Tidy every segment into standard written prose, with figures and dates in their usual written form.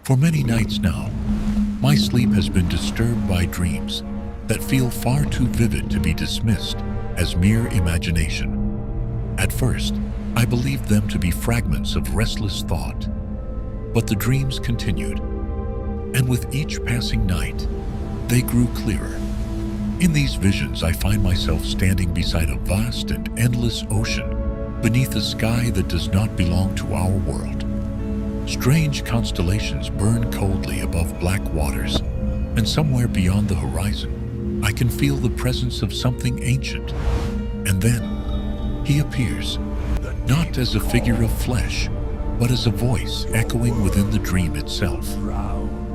For many nights now, my sleep has been disturbed by dreams that feel far too vivid to be dismissed as mere imagination. At first, I believed them to be fragments of restless thought, but the dreams continued, and with each passing night, they grew clearer. In these visions, I find myself standing beside a vast and endless ocean beneath a sky that does not belong to our world. Strange constellations burn coldly above black waters, and somewhere beyond the horizon, I can feel the presence of something ancient. And then, he appears, not as a figure of flesh, but as a voice echoing within the dream itself.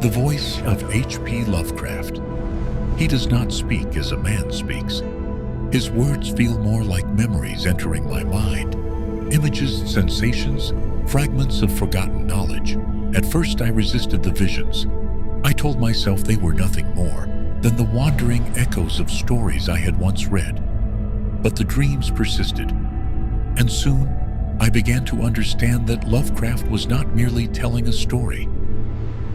The voice of H.P. Lovecraft. He does not speak as a man speaks. His words feel more like memories entering my mind, images, sensations, fragments of forgotten knowledge. At first I resisted the visions. I told myself they were nothing more than the wandering echoes of stories I had once read. But the dreams persisted, and soon I began to understand that Lovecraft was not merely telling a story.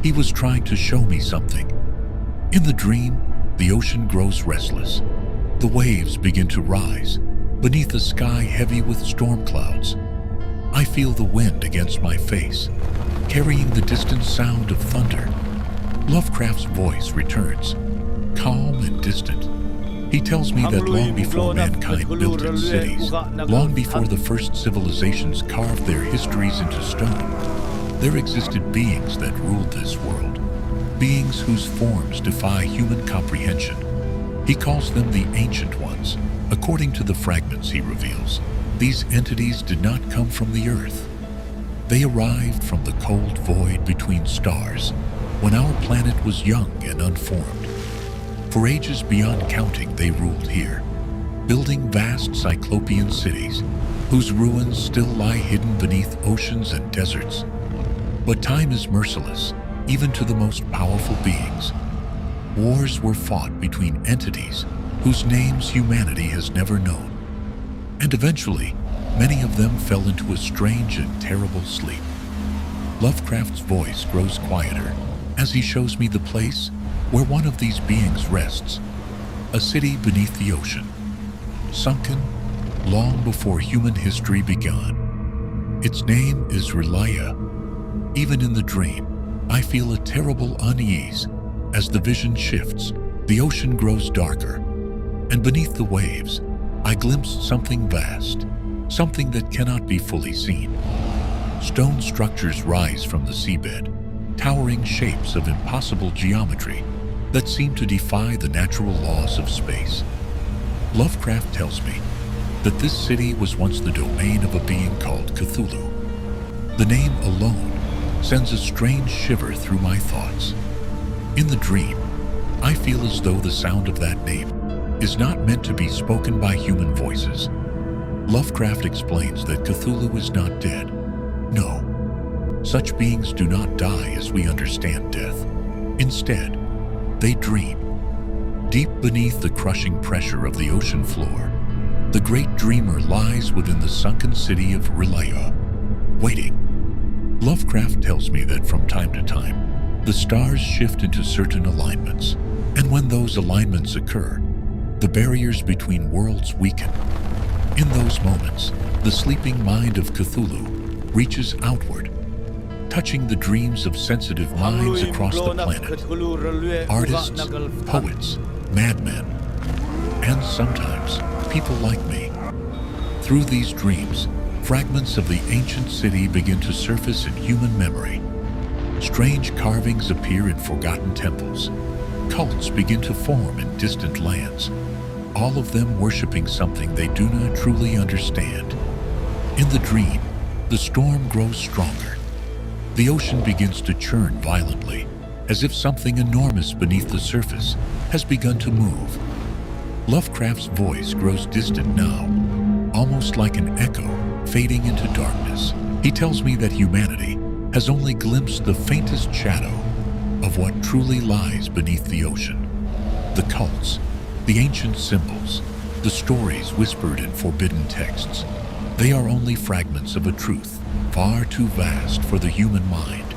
He was trying to show me something. In the dream, the ocean grows restless. The waves begin to rise beneath a sky heavy with storm clouds. I feel the wind against my face, carrying the distant sound of thunder. Lovecraft's voice returns, calm and distant. He tells me that long before mankind built its cities, long before the first civilizations carved their histories into stone, there existed beings that ruled this world, beings whose forms defy human comprehension. He calls them the Ancient Ones. According to the fragments he reveals, these entities did not come from the earth. They arrived from the cold void between stars, when our planet was young and unformed. For ages beyond counting, they ruled here, building vast cyclopean cities, whose ruins still lie hidden beneath oceans and deserts. But time is merciless, even to the most powerful beings. Wars were fought between entities whose names humanity has never known. And eventually, many of them fell into a strange and terrible sleep. Lovecraft's voice grows quieter as he shows me the place where one of these beings rests, a city beneath the ocean, sunken long before human history began. Its name is Relaya. Even in the dream, I feel a terrible unease. As the vision shifts, the ocean grows darker, and beneath the waves, I glimpse something vast, something that cannot be fully seen. Stone structures rise from the seabed, towering shapes of impossible geometry that seem to defy the natural laws of space. Lovecraft tells me that this city was once the domain of a being called Cthulhu. The name alone sends a strange shiver through my thoughts. In the dream, I feel as though the sound of that name is not meant to be spoken by human voices. Lovecraft explains that Cthulhu is not dead. No, such beings do not die as we understand death. Instead, they dream. Deep beneath the crushing pressure of the ocean floor, the great dreamer lies within the sunken city of Relaya, waiting. Lovecraft tells me that from time to time, the stars shift into certain alignments, and when those alignments occur, the barriers between worlds weaken. In those moments, the sleeping mind of Cthulhu reaches outward, touching the dreams of sensitive minds across the planet. Artists, poets, madmen, and sometimes people like me. Through these dreams, fragments of the ancient city begin to surface in human memory. Strange carvings appear in forgotten temples. Cults begin to form in distant lands, all of them worshiping something they do not truly understand. In the dream, the storm grows stronger. The ocean begins to churn violently, as if something enormous beneath the surface has begun to move. Lovecraft's voice grows distant now, almost like an echo fading into darkness. He tells me that humanity has only glimpsed the faintest shadow of what truly lies beneath the ocean. The cults, the ancient symbols, the stories whispered in forbidden texts, they are only fragments of a truth far too vast for the human mind.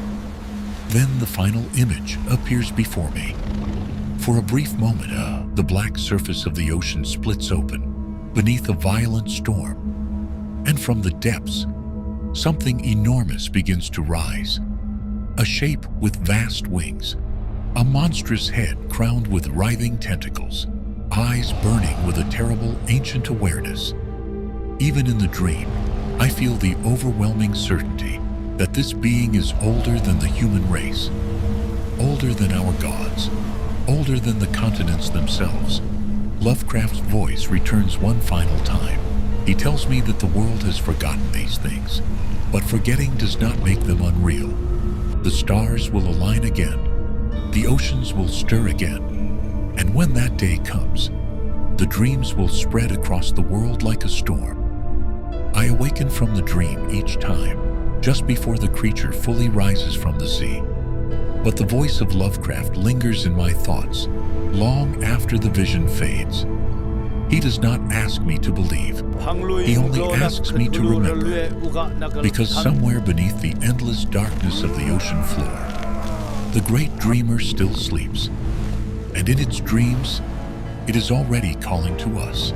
Then the final image appears before me. For a brief moment, the black surface of the ocean splits open beneath a violent storm, and from the depths, something enormous begins to rise. A shape with vast wings, a monstrous head crowned with writhing tentacles, eyes burning with a terrible ancient awareness. Even in the dream, I feel the overwhelming certainty that this being is older than the human race, older than our gods, older than the continents themselves. Lovecraft's voice returns one final time. He tells me that the world has forgotten these things, but forgetting does not make them unreal. The stars will align again, the oceans will stir again, and when that day comes, the dreams will spread across the world like a storm. I awaken from the dream each time, just before the creature fully rises from the sea. But the voice of Lovecraft lingers in my thoughts, long after the vision fades. He does not ask me to believe. He only asks me to remember, because somewhere beneath the endless darkness of the ocean floor, the great dreamer still sleeps, and in its dreams, it is already calling to us.